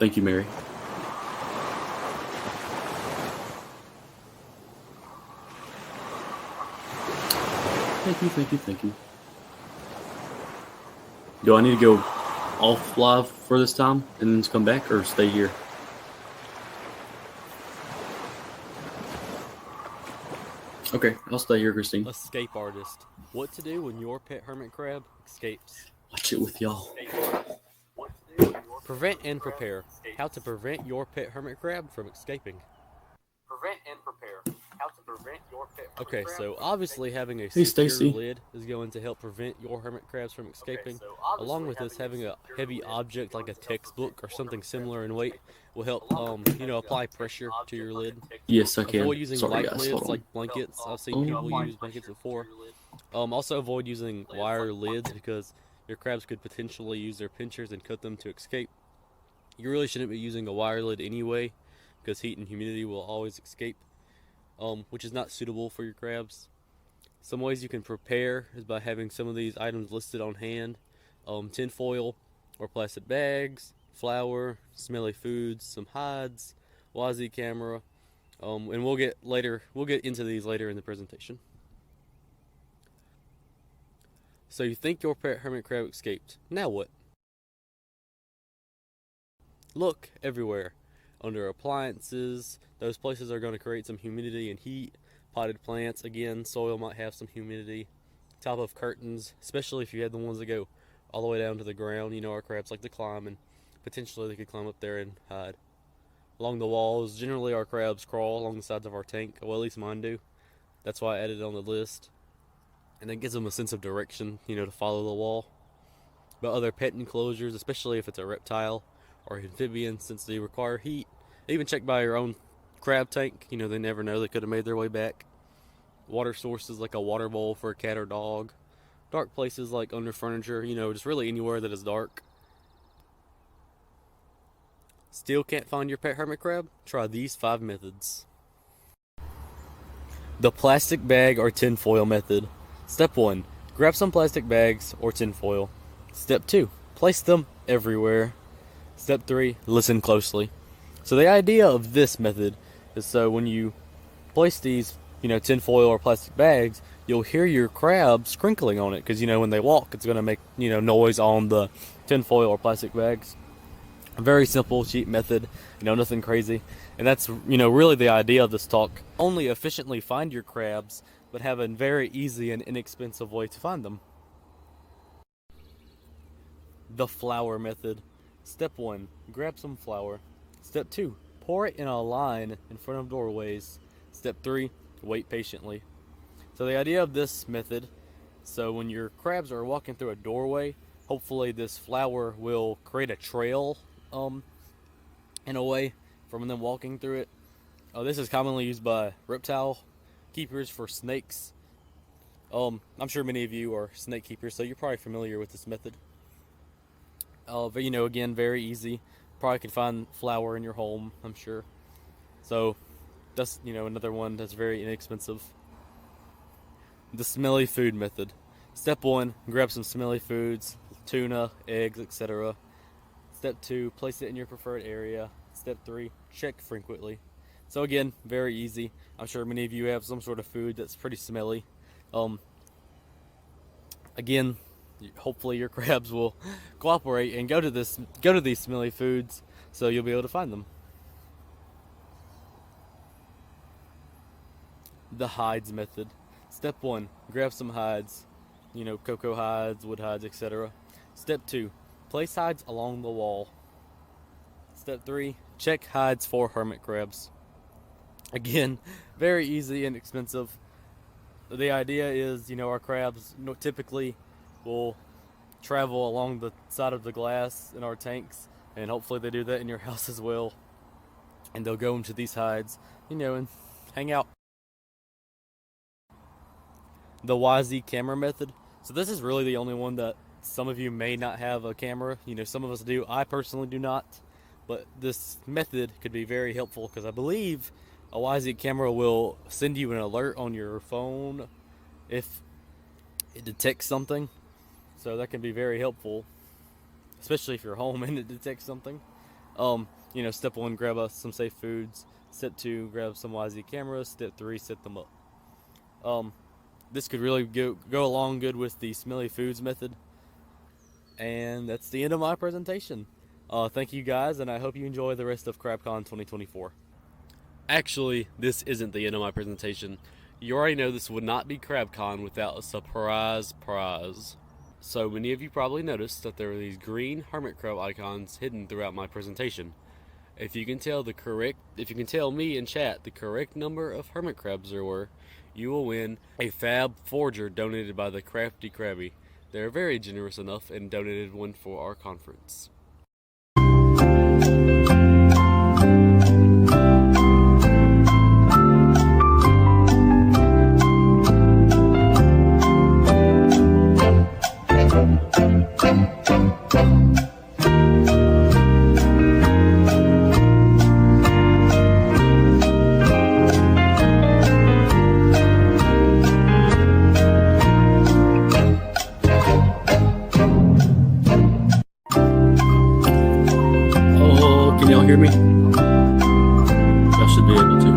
Thank you, Mary. Thank you. Do I need to go off live for this time and then come back, or stay here? Okay, I'll stay here, Christine. Escape artist. What to do when your pet hermit crab escapes. Watch it with y'all. Prevent and prepare. How to prevent your pet hermit crab from escaping. Prevent and prepare. How to prevent your pet hermit Okay, crab so from obviously having a Hey, secure Stacy. lid is going to help prevent your hermit crabs from escaping. so obviously Along with this, having a heavy object like a textbook or something similar in weight will help, apply pressure to your lid. Yes, I can. Avoid using Sorry, light guys. lids Hold on. like blankets. I've seen people use blankets before. Also avoid using wire lids because your crabs could potentially use their pinchers and cut them to escape. You really shouldn't be using a wire lid anyway because heat and humidity will always escape, which is not suitable for your crabs. Some ways you can prepare is by having some of these items listed on hand. Tin foil or plastic bags, flour, smelly foods, some hides, Wazi camera, and we'll get into these later in the presentation. So you think your pet hermit crab escaped. Now what? Look everywhere. Under appliances, those places are going to create some humidity and heat. Potted plants, again, soil might have some humidity. Top of curtains, especially if you had the ones that go all the way down to the ground. You know our crabs like to climb, and potentially they could climb up there and hide. Along the walls, generally our crabs crawl along the sides of our tank. Well, at least mine do. That's why I added it on the list. And it gives them a sense of direction, to follow the wall. But other pet enclosures, especially if it's a reptile or amphibian, since they require heat. Even check by your own crab tank. They never know. They could have made their way back. Water sources like a water bowl for a cat or dog. Dark places like under furniture, just really anywhere that is dark. Still can't find your pet hermit crab? Try these 5 methods. The plastic bag or tin foil method. Step 1. Grab some plastic bags or tin foil. Step 2. Place them everywhere. Step 3. Listen closely. So the idea of this method is so when you place these, tin foil or plastic bags, you'll hear your crabs crinkling on it because, when they walk, it's going to make, noise on the tin foil or plastic bags. A very simple, cheap method, nothing crazy. And that's, really the idea of this talk. Only efficiently find your crabs, but have a very easy and inexpensive way to find them. The flour method. Step 1. Grab some flour. Step 2. Pour it in a line in front of doorways. Step 3. Wait patiently. So the idea of this method, so when your crabs are walking through a doorway, hopefully this flour will create a trail in a way from them walking through it. This is commonly used by reptile keepers for snakes. I'm sure many of you are snake keepers, so you're probably familiar with this method. But again, very easy. Probably can find flour in your home, I'm sure. So that's another one that's very inexpensive. The smelly food method. Step 1, grab some smelly foods, tuna, eggs, etc. Step 2, place it in your preferred area. Step 3, check frequently. So again, very easy. I'm sure many of you have some sort of food that's pretty smelly. Again, hopefully your crabs will cooperate and go to these smelly foods, so you'll be able to find them. The hides method. Step 1, grab some hides, cocoa hides, wood hides, etc. Step 2, place hides along the wall. Step 3, check hides for hermit crabs. Again, very easy and inexpensive. The idea is, our crabs typically will travel along the side of the glass in our tanks, and hopefully they do that in your house as well. And they'll go into these hides, and hang out. The YZ camera method. So this is really the only one that some of you may not have a camera. Some of us do. I personally do not. But this method could be very helpful because I believe a YZ camera will send you an alert on your phone if it detects something. So that can be very helpful, especially if you're home and it detects something. Step 1, grab some safe foods. Step 2, grab some YZ cameras. Step 3, set them up. This could really go along good with the smelly foods method. And that's the end of my presentation. Thank you guys, and I hope you enjoy the rest of CrabCon 2024. Actually, this isn't the end of my presentation. You already know this would not be CrabCon without a surprise prize. So many of you probably noticed that there are these green hermit crab icons hidden throughout my presentation. If you can tell me in chat the correct number of hermit crabs there were, you will win a Fab Forger donated by the Crafty Krabby. They're very generous enough and donated one for our conference. Oh, can y'all hear me? Y'all should be able to.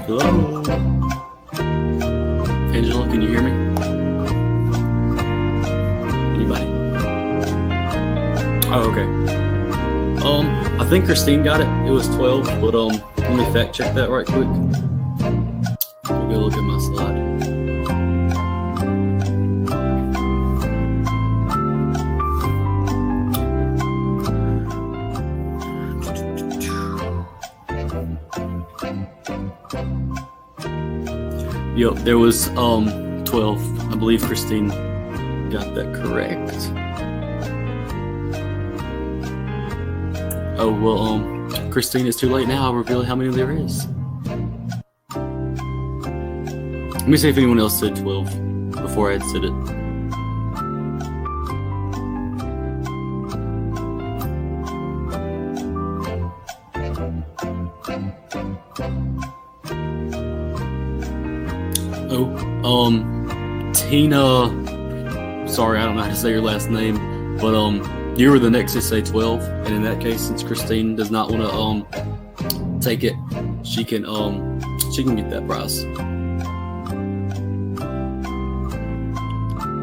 Hello? Angela, can you hear me? Anybody? Oh, okay. I think Christine got it. It was 12, but let me fact check that right quick. We'll go look at my slide. Yep, there was 12. I believe Christine got that correct. Oh well, Christine, it's too late now. I'll reveal how many there is. Let me see if anyone else said 12 before I had said it. Tina, sorry, I don't know how to say your last name, but you were the next to say 12, and in that case, since Christine does not want to take it, she can get that prize.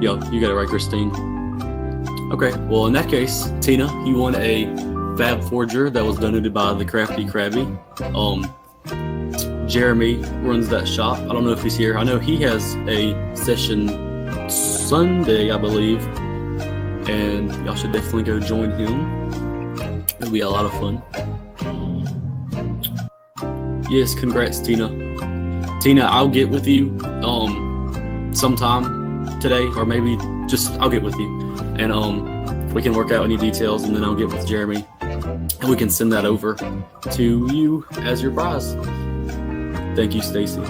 Yo, you got it right, Christine. Okay, well in that case, Tina, you won a Fab Forger that was donated by the Crafty Krabby. Jeremy runs that shop. I don't know if he's here. I know he has a session Sunday, I believe, and y'all should definitely go join him. It'll be a lot of fun. Yes, congrats, Tina. Tina, I'll get with you sometime today, or maybe just I'll get with you, and we can work out any details, and then I'll get with Jeremy, and we can send that over to you as your prize. Thank you, Stacy.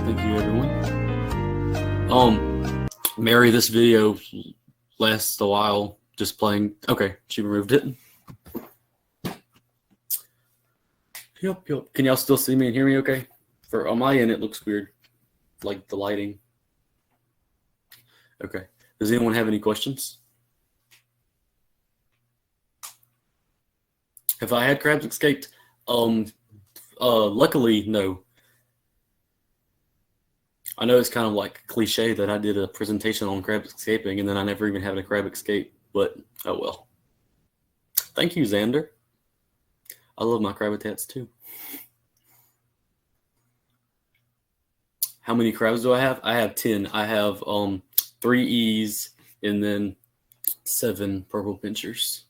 Thank you, everyone. Mary, this video lasts a while. Just playing. Okay, she removed it. Yep. Can y'all still see me and hear me okay? On my end, it looks weird, like the lighting. Okay. Does anyone have any questions? Have I had crabs escaped? Luckily, no. I know it's kind of like cliche that I did a presentation on crab escaping and then I never even had a crab escape, but oh well. Thank you, Xander. I love my Crabbitats too. How many crabs do I have? I have 10. I have 3 E's and then 7 purple pinchers.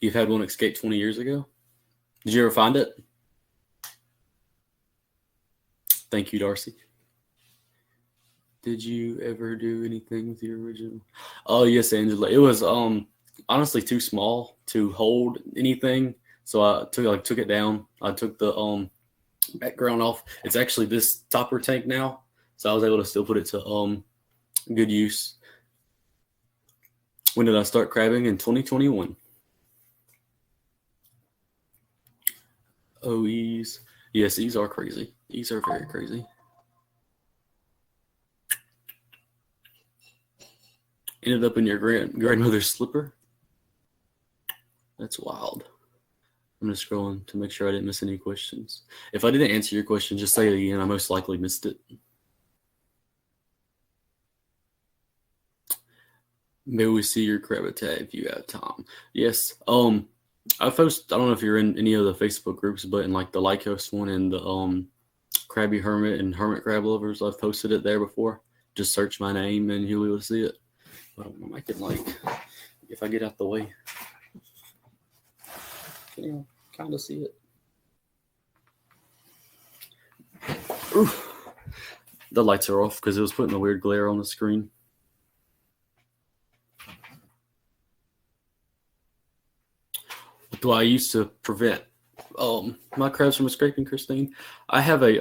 You've had one escape 20 years ago? Did you ever find it? Thank you, Darcy. Did you ever do anything with the original? Oh, yes, Angela. It was honestly too small to hold anything, so I took it down. I took the background off. It's actually this topper tank now, so I was able to still put it to good use. When did I start crabbing? In 2021. OEs. Yes, these are crazy. These are very crazy. Ended up in your grandmother's slipper? That's wild. I'm just scrolling to make sure I didn't miss any questions. If I didn't answer your question, just say it again. I most likely missed it. Maybe we see your crab attack if you have time. Yes. I post. I don't know if you're in any of the Facebook groups, but in like the Lycos one and the Krabby Hermit and Hermit Crab Lovers, I've posted it there before. Just search my name and you'll be able to see it. But I might get like, if I get out the way, can you kind of see it? Oof. The lights are off because it was putting a weird glare on the screen. What do I use to prevent my crabs from escaping, Christine? I have a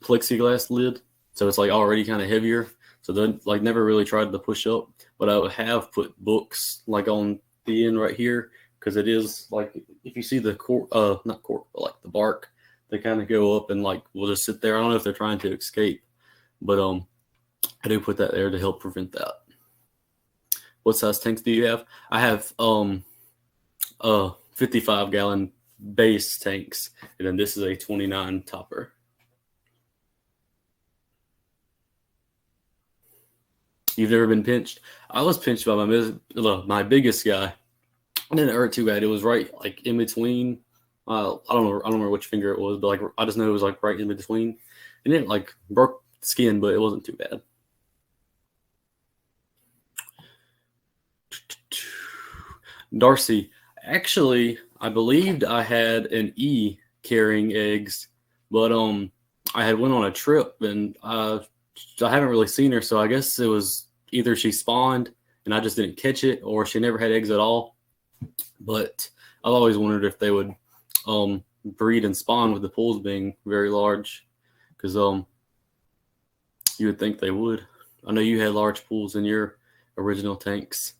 plexiglass lid, so it's like already kind of heavier. So they like never really tried to push up, but I would have put books like on the end right here because it is like if you see the cork, not cork, but like the bark, they kind of go up and like will just sit there. I don't know if they're trying to escape, but I do put that there to help prevent that. What size tanks do you have? I have 55-gallon base tanks, and then this is a 29 topper. You've never been pinched? I was pinched by my biggest guy. It didn't hurt too bad. It was right like in between. I don't remember which finger it was, but like I just know it was like right in between. And it like broke the skin, but it wasn't too bad. Darcy, actually, I believed I had an E carrying eggs, but I had went on a trip and I haven't really seen her, so I guess it was either she spawned and I just didn't catch it, or she never had eggs at all. But I've always wondered if they would breed and spawn with the pools being very large, because you would think they would. I know you had large pools in your original tanks.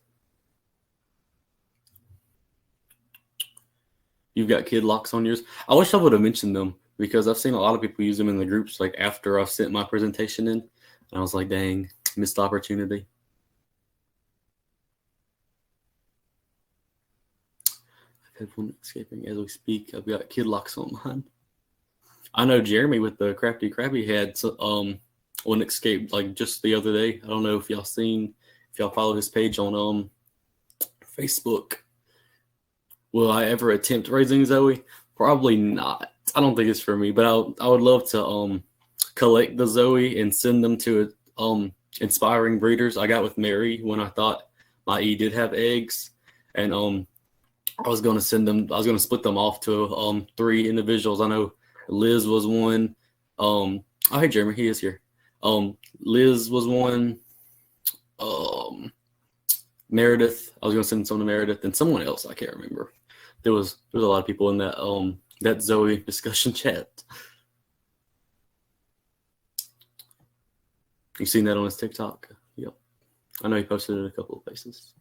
You've got kid locks on yours. I wish I would have mentioned them because I've seen a lot of people use them in the groups like after I've sent my presentation in. And I was like, dang, missed opportunity. I've had one escaping as we speak. I've got kid locks on mine. I know Jeremy with the Crafty Krabby had one escaped like just the other day. I don't know if y'all follow his page on Facebook. Will I ever attempt raising Zoe? Probably not. I don't think it's for me, but I would love to collect the Zoe and send them to inspiring breeders. I got with Mary when I thought my E did have eggs, and I was going to send them. I was going to split them off to 3 individuals. I know Liz was one. Oh, hey Jeremy, he is here. Liz was one. Meredith. I was going to send some to Meredith and someone else. I can't remember. There was a lot of people in that Zoe discussion chat. You seen that on his TikTok? Yep. I know he posted it in a couple of places.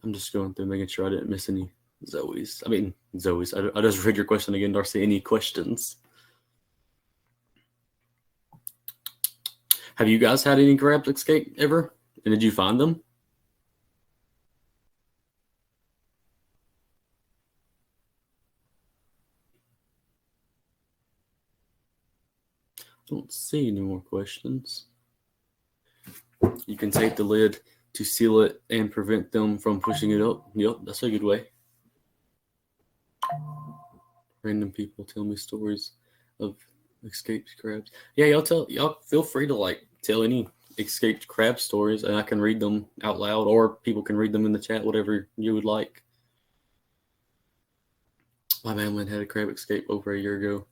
I'm just going through making sure I didn't miss any Zoes. I mean, Zoes. I just read your question again, Darcy. Any questions? Have you guys had any crabs escape ever? And did you find them? I don't see any more questions. You can tape the lid to seal it and prevent them from pushing it up. Yep, that's a good way. Random people tell me stories of escaped crabs. Yeah, y'all feel free to like tell any escaped crab stories, and I can read them out loud, or people can read them in the chat, whatever you would like. My man had a crab escape over a year ago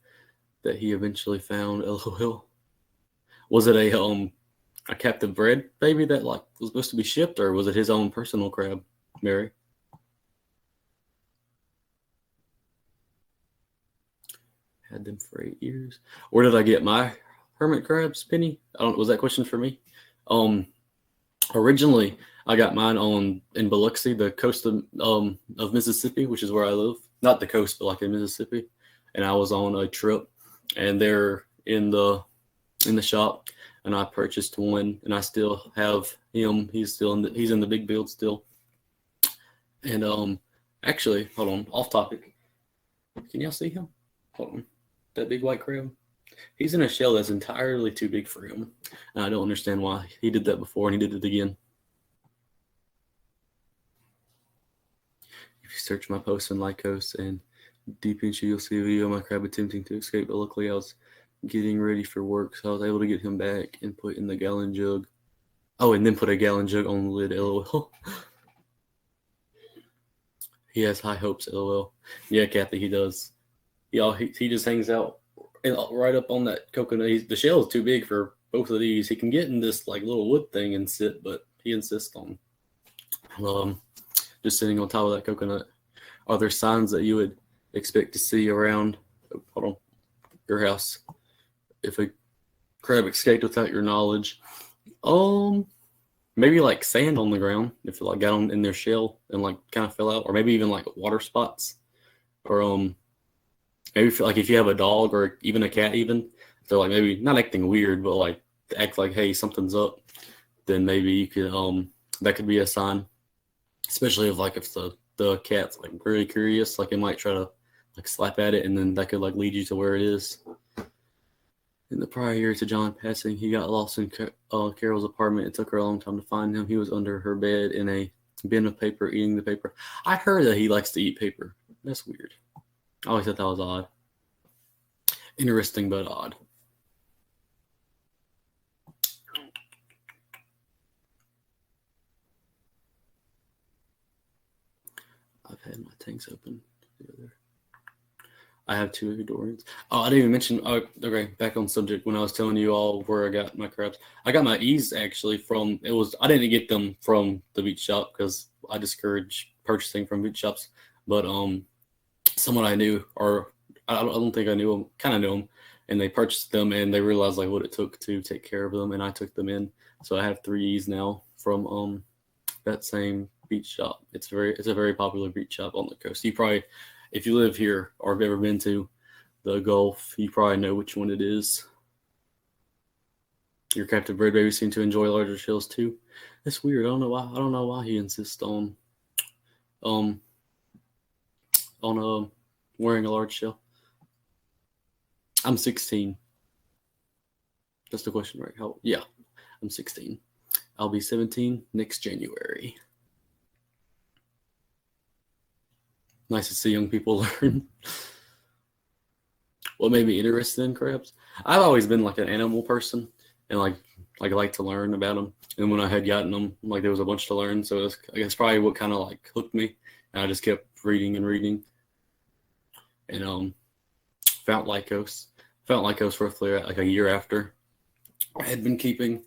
that he eventually found. LOL. Was it a captive bred baby that like was supposed to be shipped, or was it his own personal crab, Mary? Had them for 8 years. Where did I get my hermit crabs, Penny? Was that question for me? Originally I got mine in Biloxi, the coast of Mississippi, which is where I live. Not the coast, but like in Mississippi. And I was on a trip and they're in the shop, and I purchased one, and I still have him. He's in the big build still. And actually, hold on, off topic. Can y'all see him? Hold on, that big white crab. He's in a shell that's entirely too big for him, and I don't understand why. He did that before, and he did it again. If you search my posts in Lycos and deep into, you'll see a video of my crab attempting to escape, but luckily I was getting ready for work, so I was able to get him back and put in the gallon jug. Oh, and then put a gallon jug on the lid, LOL. He has high hopes, LOL. Yeah, Kathy, he does. He just hangs out right up on that coconut. The shell is too big for both of these. He can get in this like little wood thing and sit, but he insists on just sitting on top of that coconut. Are there signs that you would expect to see around your house if a crab escaped without your knowledge? Maybe like sand on the ground if it like got on in their shell and like kind of fell out, or maybe even like water spots, or maybe if you have a dog or even a cat, even they're like maybe not acting weird, but like act like, hey, something's up, then maybe you could that could be a sign, especially if the cat's like really curious, like it might try to like slap at it, and then that could like lead you to where it is. In the prior year to John passing, he got lost in Carol's apartment. It took her a long time to find him. He was under her bed in a bin of paper, eating the paper. I heard that he likes to eat paper. That's weird. I always thought that was odd. Interesting, but odd. I've had my tanks open. I have 2 Ecuadorians. Oh, I didn't even mention. Oh, okay, back on subject. When I was telling you all where I got my crabs, I got my E's actually from. I didn't get them from the beach shop because I discourage purchasing from beach shops. But someone I knew, or I don't think I knew them, kind of knew them, and they purchased them, and they realized like what it took to take care of them, and I took them in. So I have 3 E's now from that same beach shop. It's a very popular beach shop on the coast. You probably, if you live here or have ever been to the Gulf, you probably know which one it is. Your captive bird babies seem to enjoy larger shells too. That's weird. I don't know why he insists on wearing a large shell. I'm 16. That's the question, right? Yeah, I'm 16. I'll be 17 next January. Nice to see young people learn. What made me interested in crabs? I've always been like an animal person, and like I like to learn about them. And when I had gotten them, like there was a bunch to learn, so I guess probably what kind of like hooked me. And I just kept reading and reading. And found Lycos roughly like a year after I had been keeping.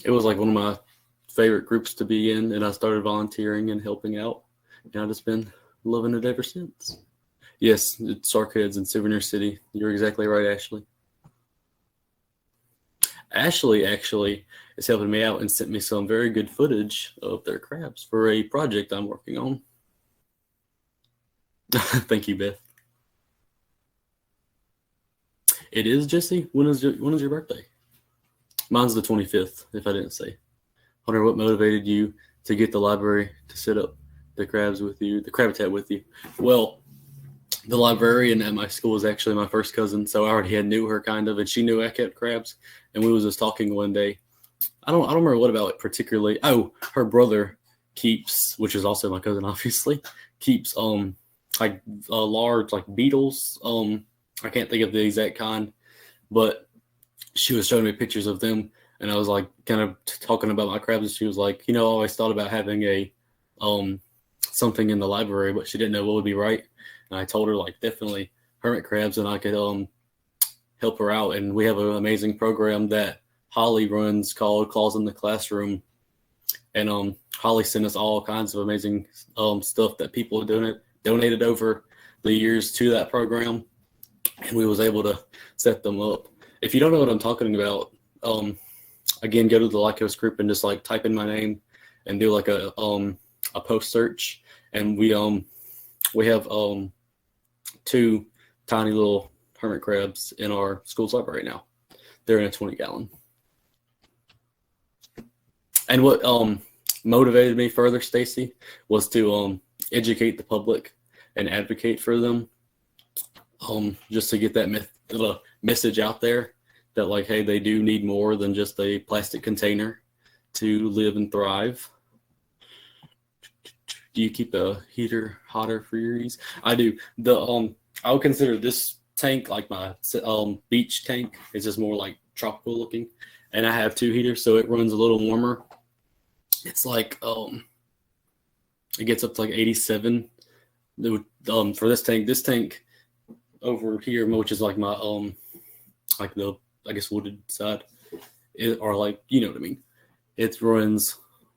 It was like one of my favorite groups to be in, and I started volunteering and helping out. And I've just been loving it ever since. Yes, it's Sarkheads in Souvenir City. You're exactly right, Ashley. Ashley actually is helping me out and sent me some very good footage of their crabs for a project I'm working on. Thank you, Beth. It is, Jesse. When is your birthday? Mine's the 25th, if I didn't say. Wonder what motivated you to get the library to set up the crabs with you, the crab habitat with you. Well, the librarian at my school is actually my first cousin, so I already knew her kind of, and she knew I kept crabs. And we was just talking one day. I don't remember what about it particularly. Oh, her brother keeps, which is also my cousin, obviously, keeps like large like beetles. I can't think of the exact kind, but she was showing me pictures of them, and I was like kind of talking about my crabs, and she was like, I always thought about having a something in the library, but she didn't know what would be right. And I told her like definitely hermit crabs, and I could help her out. And we have an amazing program that Holly runs called Claws in the Classroom, and Holly sent us all kinds of amazing stuff that people donated over the years to that program, and we was able to set them up. If you don't know what I'm talking about, again, go to the Lycos group and just like type in my name and do like a post search, and we have two tiny little hermit crabs in our school's library now. They're in a 20-gallon. And what motivated me further, Stacy, was to educate the public and advocate for them, just to get that message out there that, like, hey, they do need more than just a plastic container to live and thrive. Do you keep a heater hotter for your ease? I do. I would consider this tank like my beach tank. It's just more like tropical looking, and I have 2 heaters, so it runs a little warmer. It's like it gets up to like 87. For this tank over here, which is like my like the, I guess, wooded side, or like, you know what I mean. It runs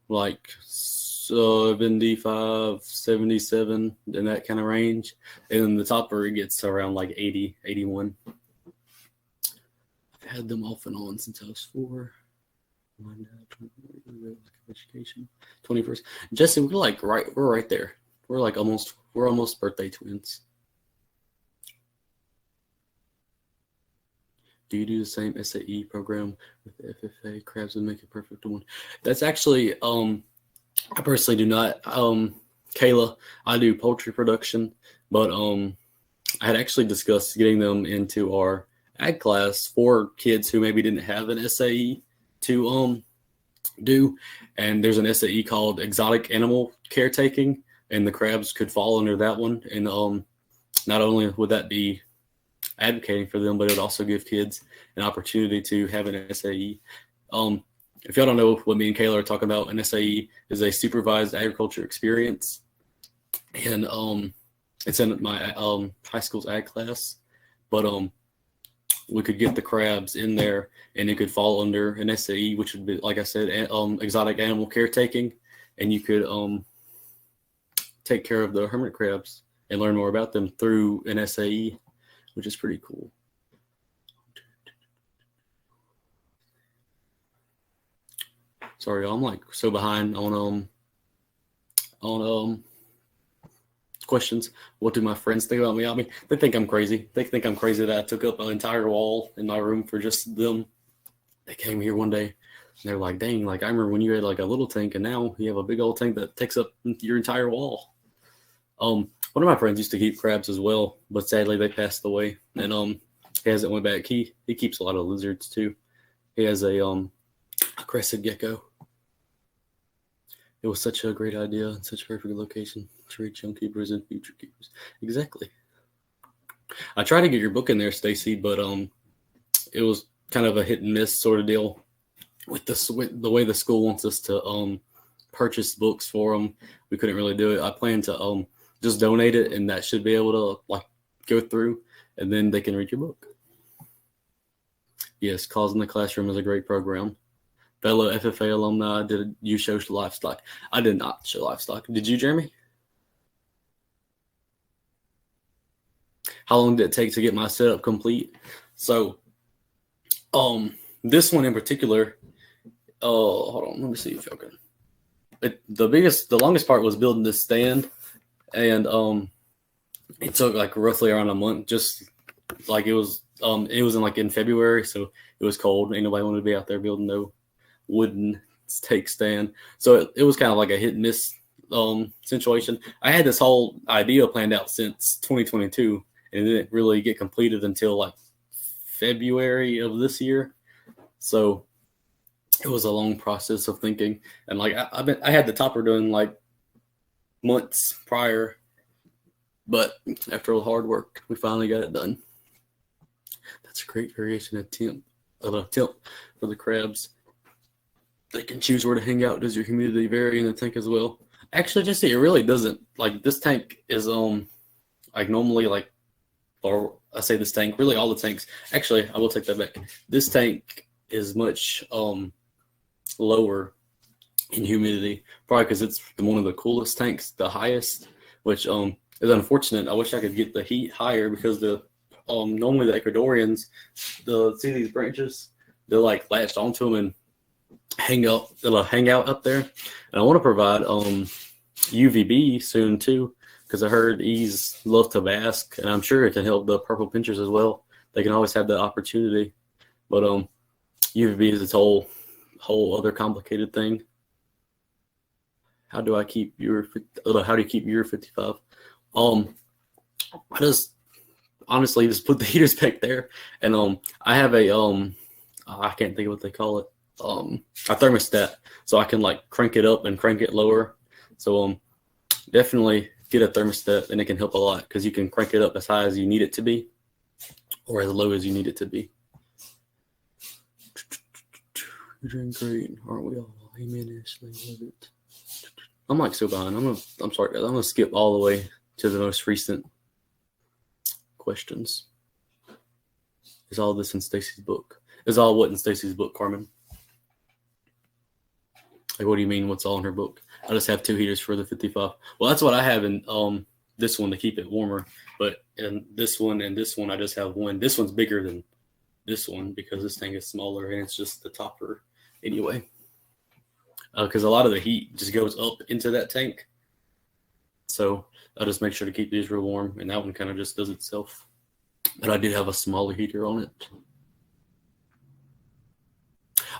like 75, 77 in that kind of range, and then the topper it gets around like 80, 81. I've had them off and on since I was 4. Education 21st. Jesse, we're right there. We're almost birthday twins. Do you do the same SAE program with the FFA? Crabs would make a perfect one. That's actually I personally do not. Kayla, I do poultry production, but I had actually discussed getting them into our ag class for kids who maybe didn't have an SAE to do, and there's an SAE called exotic animal caretaking, and the crabs could fall under that one. And not only would that be advocating for them, but it would also give kids an opportunity to have an SAE. If y'all don't know what me and Kayla are talking about, an SAE is a supervised agriculture experience, and it's in my high school's ag class. But we could get the crabs in there, and it could fall under an SAE, which would be, like I said, exotic animal caretaking, and you could take care of the hermit crabs and learn more about them through an SAE, which is pretty cool. Sorry, I'm like so behind on questions. What do my friends think about me? I mean, they think I'm crazy. They think I'm crazy that I took up an entire wall in my room for just them. They came here one day and they're like, dang, like I remember when you had like a little tank and now you have a big old tank that takes up your entire wall. One of my friends used to keep crabs as well, but sadly they passed away, and he hasn't went back. He keeps a lot of lizards too. He has a crested gecko. It was such a great idea and such a perfect location to reach young keepers and future keepers. Exactly. I tried to get your book in there, Stacy, but it was kind of a hit and miss sort of deal with the way the school wants us to purchase books for them. We couldn't really do it. I plan to just donate it, and that should be able to like go through, and then they can read your book. Yes, Calls in the Classroom is a great program. Fellow FFA alumni, did you show livestock? I did not show livestock. Did you, Jeremy? How long did it take to get my setup complete? So, this one in particular, hold on, let me see if y'all can. The longest part was building this stand, and it took like roughly around a month. Just like it was in February, so it was cold. Ain't nobody wanted to be out there building no wooden take stand. So it was kind of like a hit and miss situation. I had this whole idea planned out since 2022, and it didn't really get completed until like February of this year. So it was a long process of thinking, and like I had the topper done like months prior, but after all hard work, we finally got it done. That's a great variation attempt for the crabs. They can choose where to hang out. Does your humidity vary in the tank as well? Actually, Jesse, it really doesn't. Like this tank is like normally like, or I say this tank, really all the tanks. Actually, I will take that back. This tank is much lower in humidity, probably because it's one of the coolest tanks, the highest, which is unfortunate. I wish I could get the heat higher because the normally the Ecuadorians, see these branches, they're like latched onto them and hang out up there. And I want to provide UVB soon too, because I heard E's love to bask, and I'm sure it can help the purple pinchers as well. They can always have that opportunity, but UVB is its whole other complicated thing. How do you keep your 55? I just honestly just put the heaters back there, and I have a I can't think of what they call it, a thermostat, so I can like crank it up and crank it lower. So definitely get a thermostat, and it can help a lot because you can crank it up as high as you need it to be, or as low as you need it to be. You're doing great, aren't we all? Amen, Ashley. Love it. I'm like so behind. I'm sorry, guys. I'm gonna skip all the way to the most recent questions. Is all this in Stacy's book? Is all what in Stacy's book, Carmen? Like, what do you mean? What's all in her book? I just have 2 heaters for the 55. Well, that's what I have in this one to keep it warmer. But in this one and this one, I just have one. This one's bigger than this one because this thing is smaller and it's just the topper anyway. Because a lot of the heat just goes up into that tank. So I'll just make sure to keep these real warm, and that one kind of just does itself. But I did have a smaller heater on it.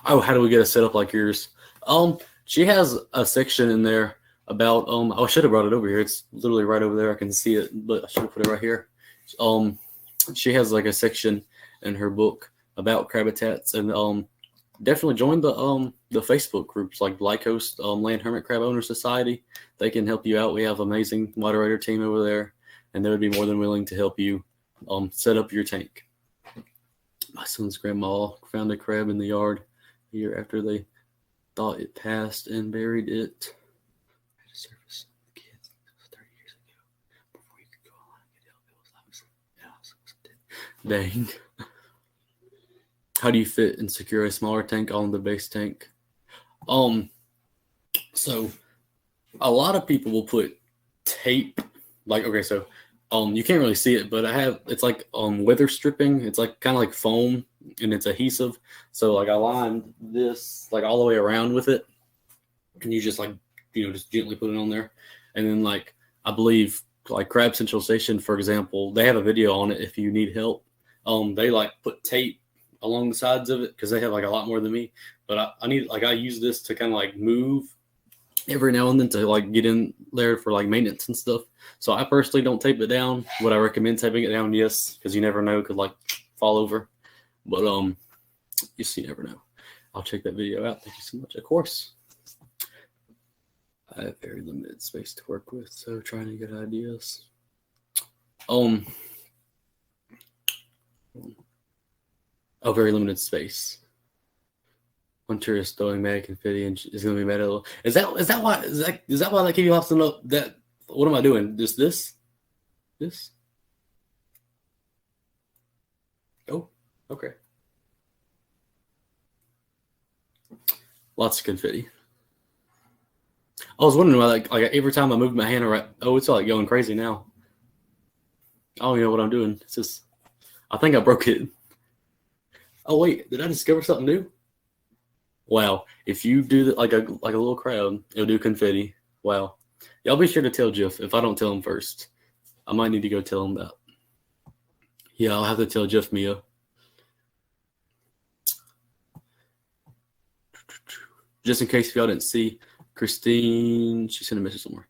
Oh, how do we get a setup like yours? She has a section in there about I should have brought it over here. It's literally right over there. I can see it, but I should have put it right here. She has like a section in her book about crab habitats, and definitely join the Facebook groups like Lycos Land Hermit Crab Owner Society. They can help you out. We have an amazing moderator team over there, and they would be more than willing to help you set up your tank. My son's grandma found a crab in the yard a year after they thought it passed and buried it. I had to service the kids. It was 30 years ago. Before you could go online and get help, it was obviously Dang. How do you fit and secure a smaller tank on the base tank? So a lot of people will put tape, like, okay, so you can't really see it, but it's like weather stripping. It's like kind of like foam, and it's adhesive. So like I lined this like all the way around with it, and you just like, just gently put it on there. And then like, I believe like Crab Central Station, for example, they have a video on it if you need help. They like put tape along the sides of it because they have like a lot more than me. But I use this to kind of like move every now and then to like get in there for like maintenance and stuff. So I personally don't tape it down. Would I recommend taping it down? Yes, because you never know, it could like fall over. But you never know. I'll check that video out. Thank you so much. Of course. I have very limited space to work with, so trying to get ideas. Very limited space. One tourist throwing mad confetti and is going to be mad at it. Is that why they keep you lofting up? That what am I doing? Just this? Oh, okay. Lots of confetti. I was wondering why, like every time I moved my hand around, it's like going crazy now. I don't even know what I'm doing. It's just, I think I broke it. Oh wait, did I discover something new? Wow, if you do that like a little crowd, it'll do confetti. Wow, y'all be sure to tell Jeff if I don't tell him first. I might need to go tell him that. Yeah, I'll have to tell Jeff Mia. Just in case if y'all didn't see, Christine, she sent a message somewhere.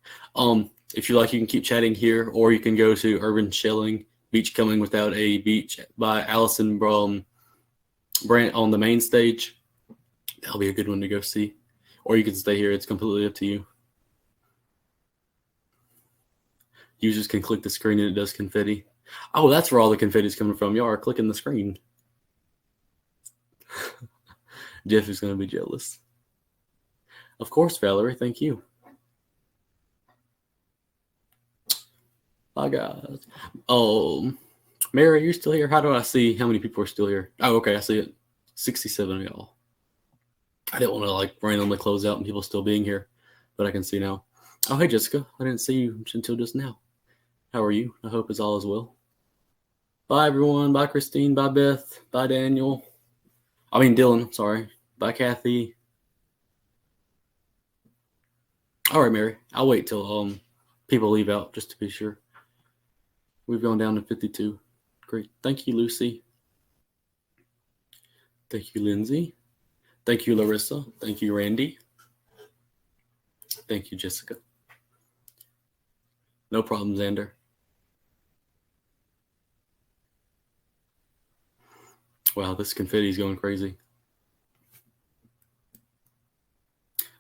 If you like, you can keep chatting here, or you can go to Urban Shelling, Beach Coming Without a Beach by Allison Brandt on the main stage. That'll be a good one to go see. Or you can stay here. It's completely up to you. Users can click the screen and it does confetti. Oh, that's where all the confetti is coming from. Y'all are clicking the screen. Jeff is going to be jealous. Of course, Valerie. Thank you. Bye, guys. Mary, you're still here? How do I see how many people are still here? Oh, okay. I see it. 67 of y'all. I didn't want to like randomly close out and people still being here, but I can see now. Oh, hey, Jessica. I didn't see you until just now. How are you? I hope it's all as well. Bye, everyone. Bye, Christine. Bye, Beth. Bye, Daniel. Dylan. Sorry. Bye, Kathy. All right, Mary. I'll wait till people leave out just to be sure. We've gone down to 52. Great. Thank you, Lucy. Thank you, Lindsay. Thank you, Larissa. Thank you, Randy. Thank you, Jessica. No problem, Xander. Wow, this confetti is going crazy.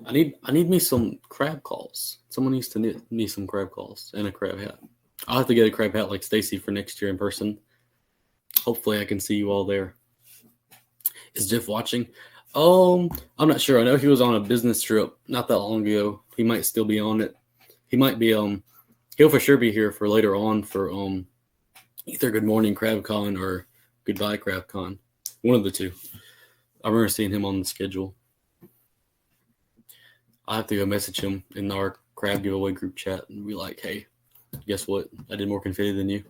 I need me some crab calls. Someone needs to knit me some crab calls and a crab hat. I'll have to get a crab hat like Stacy for next year in person. Hopefully I can see you all there. Is Jeff watching? I'm not sure. I know he was on a business trip not that long ago. He might still be on it. He might be he'll for sure be here for later on for either Good Morning CrabCon or Goodbye CrabCon. One of the two. I remember seeing him on the schedule. I have to go message him in our crab giveaway group chat and be like, hey, guess what? I did more confetti than you.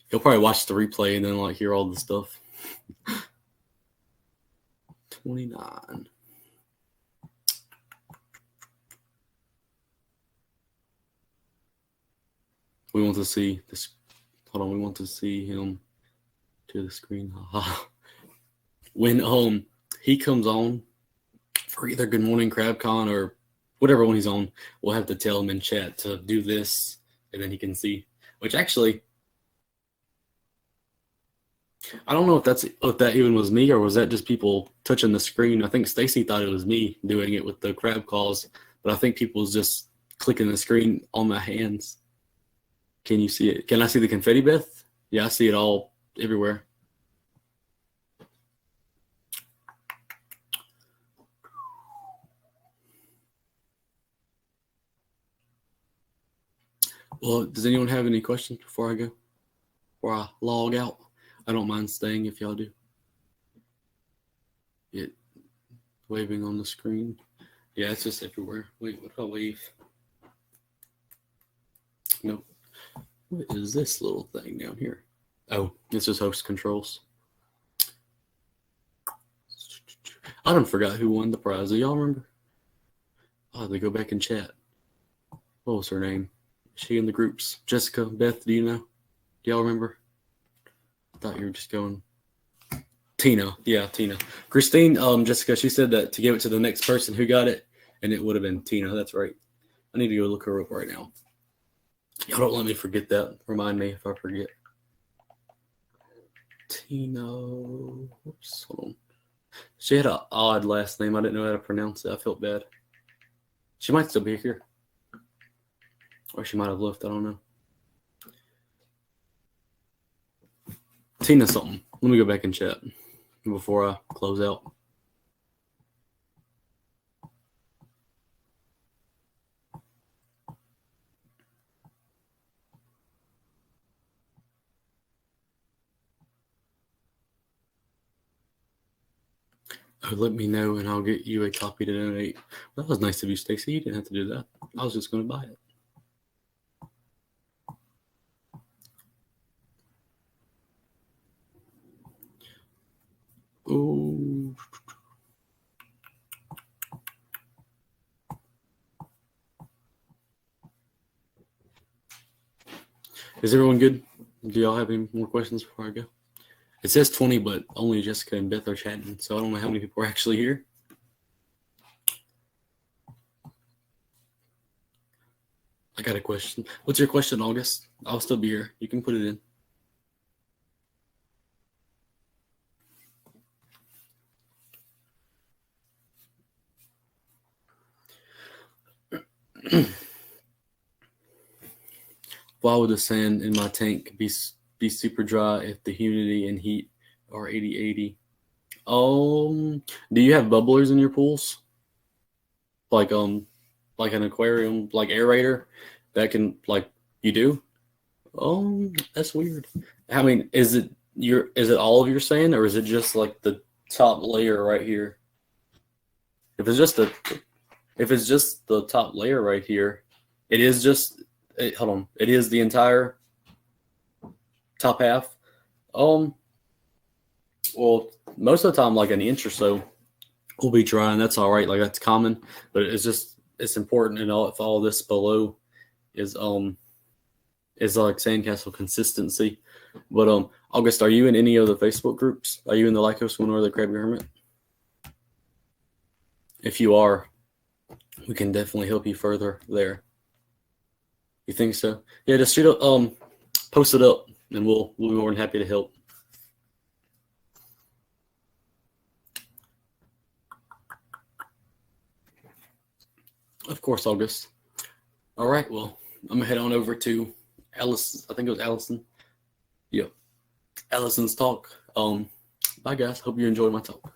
He'll probably watch the replay and then like hear all the stuff. 29. We want to see this. Hold on, we want to see him to the screen. When he comes on for either Good Morning CrabCon or whatever one he's on, we'll have to tell him in chat to do this, and then he can see. Which actually, I don't know if that even was me or was that just people touching the screen. I think Stacy thought it was me doing it with the crab calls, but I think people was just clicking the screen on my hands. Can you see it? Can I see the confetti, Beth? Yeah, I see it all everywhere. Well, does anyone have any questions before I go? Before I log out? I don't mind staying if y'all do. It waving on the screen. Yeah, it's just everywhere. Wait, what do I wave? Nope. What is this little thing down here? Oh, it's just host controls. I done forgot who won the prize. Do y'all remember? I'll have to go back and chat. What was her name? Is she in the groups? Jessica, Beth, do you know? Do y'all remember? I thought you were just going. Tina. Yeah, Tina. Christine, Jessica, she said that to give it to the next person who got it, and it would have been Tina. That's right. I need to go look her up right now. Y'all don't let me forget that. Remind me if I forget. Tina. Oops, hold on. She had an odd last name. I didn't know how to pronounce it. I felt bad. She might still be here. Or she might have left. I don't know. Tina something. Let me go back and chat before I close out. Oh, let me know and I'll get you a copy to donate. Well, that was nice of you, Stacy. You didn't have to do that. I was just going to buy it. Oh. Is everyone good? Do y'all have any more questions before I go? It says 20, but only Jessica and Beth are chatting, so I don't know how many people are actually here. I got a question. What's your question, August? I'll still be here. You can put it in. Why would the sand in my tank be super dry if the humidity and heat are 80-80? Do you have bubblers in your pools? Like an aquarium, like aerator that can, like, you do? That's weird. I mean, is it all of your sand or is it just like the top layer right here? If it's just the top layer right here, it is just hold on. It is the entire top half. Well, most of the time, like an inch or so will be dry, and that's all right. Like, that's common. But it's just it's important, and all this below is like sandcastle consistency. But August, are you in any of the Facebook groups? Are you in the Lycos one or the Krabby Hermit? If you are, we can definitely help you further there. You think so? Yeah, just straight up post it up, and we'll be more than happy to help. Of course, August. All right, well, I'm gonna head on over to Alice. I think it was Allison. Yep, Allison's talk. Bye, guys. Hope you enjoyed my talk.